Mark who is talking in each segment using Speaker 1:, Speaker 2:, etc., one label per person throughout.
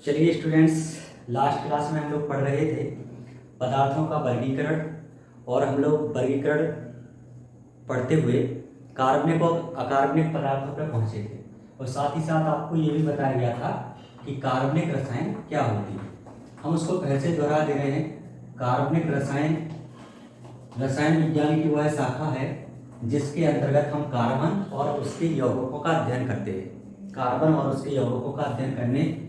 Speaker 1: चलिए students, last class में हम लोग पढ़ रहे थे पदार्थों का वर्गीकरण। और हम लोग वर्गीकरण पढ़ते हुए कार्बनिक और अकार्बनिक पदार्थों पर पहुंचे थे। और साथ ही साथ आपको ये भी बताया गया था कि कार्बनिक रसायन क्या होती है। हम उसको फिर से दोहरा दे रहे हैं। कार्बनिक रसायन रसायन विज्ञान की वह शाखा है जिसके अंतर्गत हम कार्बन और उसके यौगिकों का अध्ययन करते हैं। कार्बन और उसके यौगिकों का अध्ययन करने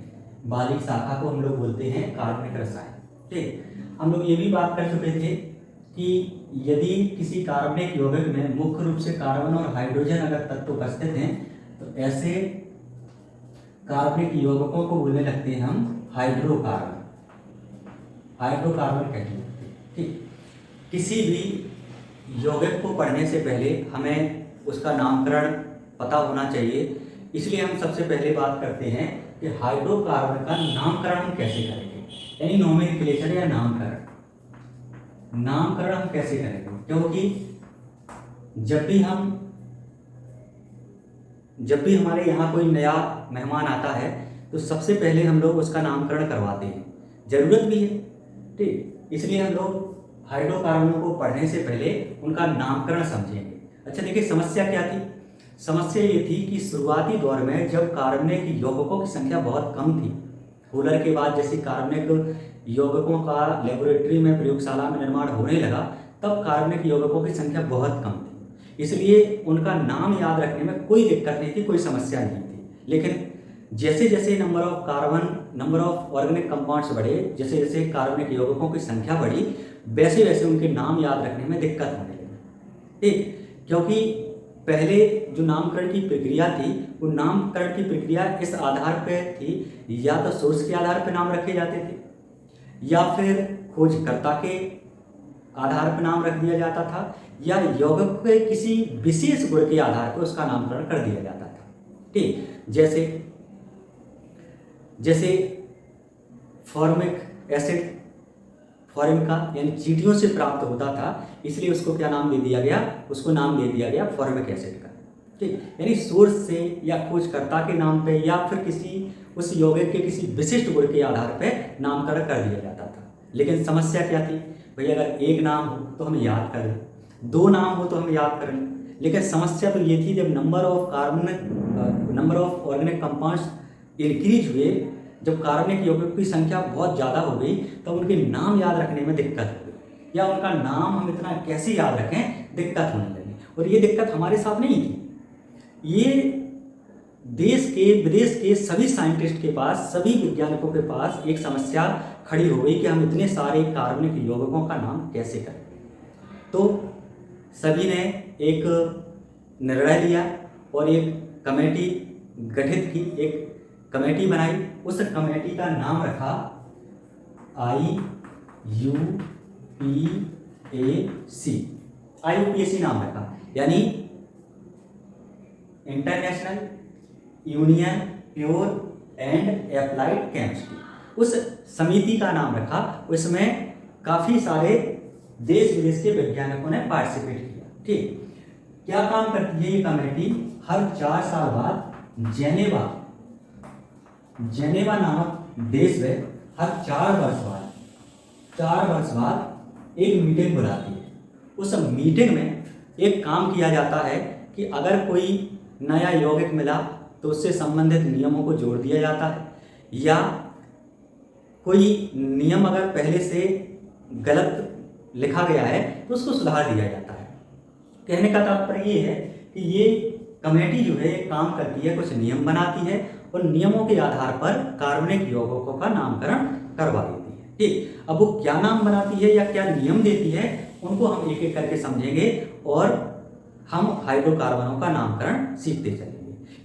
Speaker 1: वाली शाखा को हम लोग बोलते हैं कार्बनिक रसायन। ठीक, हम लोग ये भी बात कर चुके थे कि यदि किसी कार्बनिक यौगिक में मुख्य रूप से कार्बन और हाइड्रोजन अगर तत्व उपस्थित हैं तो ऐसे कार्बनिक यौगिकों को बोलने लगते हैं हम हाइड्रोकार्बन। हाइड्रोकार्बन कहते हैं। ठीक, किसी भी यौगिक को पढ़ने से पहले हमें उसका नामकरण पता होना चाहिए। इसलिए हम सबसे पहले बात करते हैं कि हाइड्रोकार्बन का नामकरण हम कैसे करेंगे, यानी नोमेनक्लेचर या नामकरण हम कैसे करेंगे। क्योंकि जब भी हमारे यहाँ कोई नया मेहमान आता है तो सबसे पहले हम लोग उसका नामकरण करवाते हैं, ज़रूरत भी है। ठीक, इसलिए हम लोग हाइड्रोकार्बनों को पढ़ने से पहले उनका नामकरण समझेंगे। अच्छा देखिए, समस्या क्या थी। समस्या ये थी कि शुरुआती दौर में जब कार्बनिक यौगिकों की संख्या बहुत कम थी, फूलर के बाद जैसे कार्बनिक यौगिकों का लेबोरेटरी में प्रयोगशाला में निर्माण होने लगा, तब कार्बनिक यौगिकों की संख्या बहुत कम थी। इसलिए उनका नाम याद रखने में कोई दिक्कत नहीं थी, कोई समस्या नहीं थी। लेकिन जैसे जैसे नंबर ऑफ ऑर्गेनिक कंपाउंड्स बढ़े, जैसे जैसे कार्बनिक यौगिकों की संख्या बढ़ी, वैसे वैसे उनके नाम याद रखने में दिक्कत होने लगी। ठीक, क्योंकि पहले जो नामकरण की प्रक्रिया थी, वो नामकरण की प्रक्रिया इस आधार पर थी, या तो सोर्स के आधार पर नाम रखे जाते थे या फिर खोजकर्ता के आधार पर नाम रख दिया जाता था, या यौगिक के किसी विशेष गुण के आधार पर उसका नामकरण कर दिया जाता था। ठीक, जैसे फॉर्मिक एसिड फॉर्मिका यानी चींटियों से प्राप्त होता था, इसलिए उसको क्या नाम दे दिया गया, उसको नाम दे दिया गया फॉर्मिक एसिड का। ठीक, यानी सोर्स से या खोजकर्ता के नाम पे या फिर किसी उस यौगिक के किसी विशिष्ट गुण के आधार पे नामकरण कर दिया जाता था। लेकिन समस्या क्या थी भाई, अगर एक नाम हो तो हम याद कर लें, दो नाम हो तो हम याद कर लें। लेकिन समस्या तो ये थी, जब number of organic compounds increase हुए, जब कार्बनिक यौगिक की संख्या बहुत ज़्यादा हो गई, तब उनके नाम याद रखने में दिक्कत हो गई, या उनका नाम हम इतना कैसे याद रखें, दिक्कत होने लगी। और ये दिक्कत हमारे साथ नहीं थी, ये देश के विदेश के सभी साइंटिस्ट के पास, सभी वैज्ञानिकों के पास एक समस्या खड़ी हो गई कि हम इतने सारे कार्बनिक यौगिकों का नाम कैसे करें। तो सभी ने एक निर्णय लिया और एक कमेटी गठित की, एक कमेटी बनाई। उस कमेटी का नाम रखा IUPAC नाम रखा, यानी international union pure and applied chemistry. उस समिति का नाम रखा। उसमें काफ़ी सारे देश विदेश के वैज्ञानिकों ने पार्टिसिपेट किया। ठीक, क्या काम करती है ये कमेटी, हर 4 साल बाद जेनेवा नामक देश में हर 4 वर्ष बाद एक मीटिंग बुलाती है। उस मीटिंग में एक काम किया जाता है कि अगर कोई नया यौगिक मिला तो उससे संबंधित नियमों को जोड़ दिया जाता है, या कोई नियम अगर पहले से गलत लिखा गया है तो उसको सुधार दिया जाता है। कहने का तात्पर्य ये है कि ये कमेटी जो है काम करती है, कुछ नियम बनाती है और नियमों के आधार पर कार्बनिक यौगिकों का नामकरण करवा देती है। ठीक, अब वो क्या नाम बनाती है या क्या नियम देती है, उनको हम एक एक करके समझेंगे और हम हाइड्रोकार्बनों का नामकरण सीखते चलेंगे।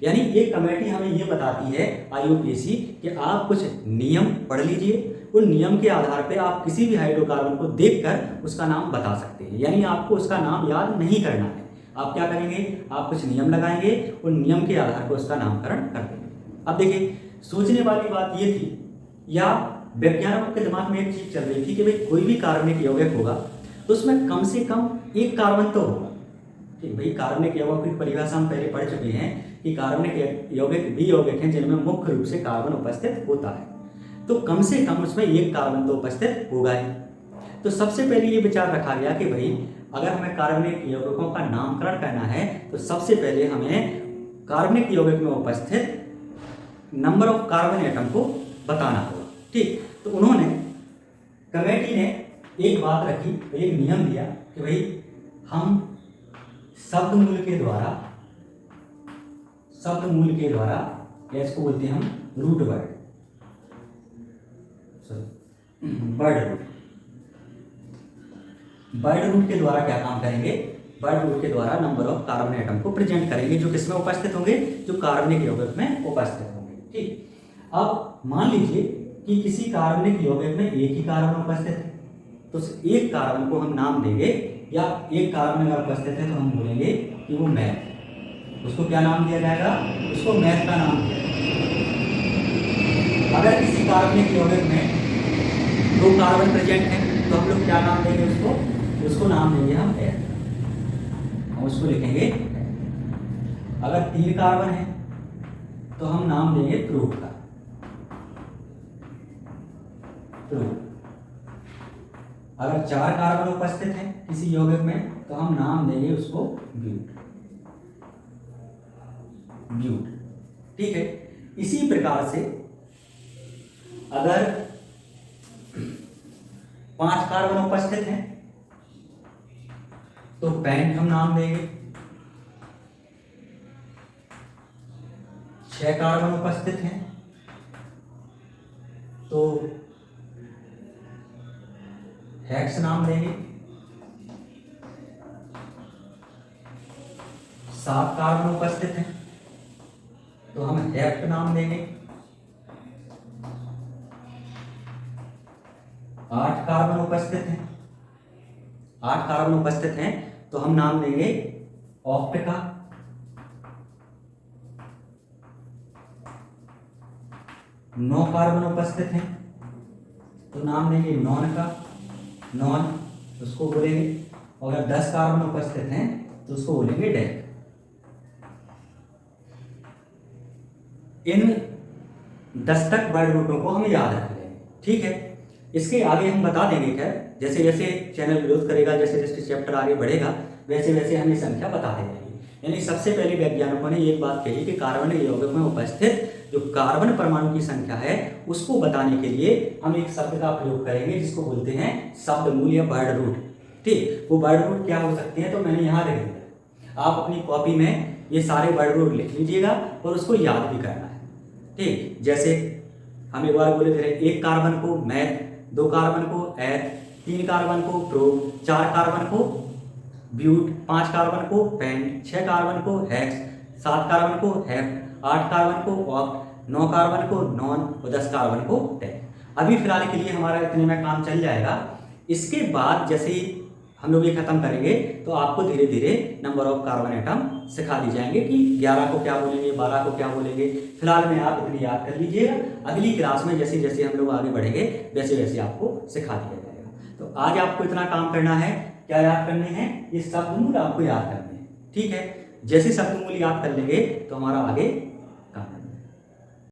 Speaker 1: यानी ये कमेटी हमें ये बताती है, IUPAC, कि आप कुछ नियम पढ़ लीजिए, उन नियम के आधार पे आप किसी भी हाइड्रोकार्बन को देखकर उसका नाम बता सकते हैं। यानी आपको उसका नाम याद नहीं करना है। आप क्या करेंगे, आप कुछ नियम लगाएंगे, उन नियम के आधार पर उसका नामकरण कर देंगे। अब देखिए, सोचने वाली बात ये थी, या वैज्ञानिकों के दिमाग में एक चीज चल रही थी कि भाई कोई भी कार्बनिक यौगिक होगा तो उसमें कम से कम एक कार्बन तो होगा। ठीक भाई, कार्बनिक यौगिक की परिभाषा हम पहले पढ़ चुके हैं कि कार्बनिक यौगिक भी यौगिक हैं जिनमें मुख्य रूप से कार्बन उपस्थित होता है। तो कम से कम उसमें एक कार्बन तो उपस्थित होगा ही। तो सबसे पहले ये विचार रखा गया कि भाई अगर हमें कार्बनिक यौगिकों का नामकरण करना है तो सबसे पहले हमें कार्बनिक यौगिक में उपस्थित नंबर ऑफ कार्बन एटम को बताना होगा। ठीक, तो उन्होंने कमेटी ने एक बात रखी, एक नियम दिया कि भाई हम शब्द मूल के द्वारा या इसको बोलते हैं हम रूट वर्ड, वर्ड रूट के द्वारा क्या काम करेंगे, वर्ड रूट के द्वारा नंबर ऑफ कार्बन एटम को प्रेजेंट करेंगे जो किसमें उपस्थित होंगे, जो कार्बनिक यौगिक में उपस्थित होंगे। ठीक, अब मान लीजिए कि किसी कार्बनिक यौगिक में एक ही कार्बन उपस्थित है, तो एक कार्बन को हम नाम देंगे, या एक कार्बन अगर उपस्थित है तो हम बोलेंगे कि वो मैथ, उसको क्या नाम दिया जाएगा, उसको मैथ का नाम दिया जाएगा। अगर किसी कार्बनिक यौगिक में दो कार्बन प्रेजेंट है तो हम लोग क्या नाम देंगे, उसको नाम देंगे हम एथ, हम उसको लिखेंगे। अगर 3 कार्बन है तो हम नाम देंगे प्रूफ का, प्रूफ। अगर 4 कार्बन उपस्थित है किसी यौगिक में तो हम नाम देंगे उसको ब्यूट, ब्यूट। ठीक है, इसी प्रकार से अगर 5 कार्बन उपस्थित हैं तो पेंट हम नाम देंगे। 6 कार्बन उपस्थित हैं तो हेक्स नाम देंगे। 7 कार्बन उपस्थित हैं तो हम हेप्ट नाम देंगे। 8 कार्बन उपस्थित हैं, 8 कार्बन उपस्थित हैं तो हम नाम देंगे ऑक्ट का। 9 कार्बन उपस्थित हैं तो नाम देंगे नॉन का, नॉन उसको बोलेंगे। और अगर 10 कार्बन उपस्थित हैं तो उसको बोलेंगे डेक। इन 10 तक वर्ड रूटों को हम याद रख लेंगे। ठीक है, इसके आगे हम बता देंगे, खैर जैसे जैसे चैनल ग्रोथ करेगा, जैसे जैसे चैप्टर आगे बढ़ेगा, वैसे वैसे हम ये संख्या बताते जाएंगे। यानी सबसे पहले वैज्ञानिकों ने एक बात कही कि कार्बनिक यौगिक में उपस्थित जो कार्बन परमाणु की संख्या है उसको बताने के लिए हम एक शब्द का प्रयोग करेंगे जिसको बोलते हैं शब्द मूल या वर्ड रूट। ठीक, वो वर्ड रूट क्या हो सकते हैं तो मैंने यहाँ लिख दिया, आप अपनी कॉपी में ये सारे वर्ड रूट लिख लीजिएगा और उसको याद भी करना है। ठीक, जैसे हम एक बार बोले थे, 1 कार्बन को मैथ, 2 कार्बन को एथ, 3 कार्बन को प्रो, 4 कार्बन को ब्यूट, 5 कार्बन को पेंट, 6 कार्बन को हेक्स, 7 कार्बन को हेप्ट, 8 कार्बन को ऑक्ट, 9 कार्बन को नॉन और 10 कार्बन को डेक। अभी फिलहाल के लिए हमारा इतने में काम चल जाएगा। इसके बाद जैसे ही हम लोग ये खत्म करेंगे तो आपको धीरे धीरे नंबर ऑफ कार्बन एटम सिखा दी जाएंगे कि 11 को क्या बोलेंगे, 12 को क्या बोलेंगे। फिलहाल में आप इतनी याद कर लीजिएगा, अगली क्लास में जैसे जैसे हम लोग आगे बढ़ेंगे वैसे वैसे आपको सिखा दिया जाएगा। तो आज आपको इतना काम करना है, क्या याद करने हैं, ये शब्द मूल आपको याद करने हैं। ठीक है, जैसे शब्द मूल याद कर लेंगे तो हमारा आगे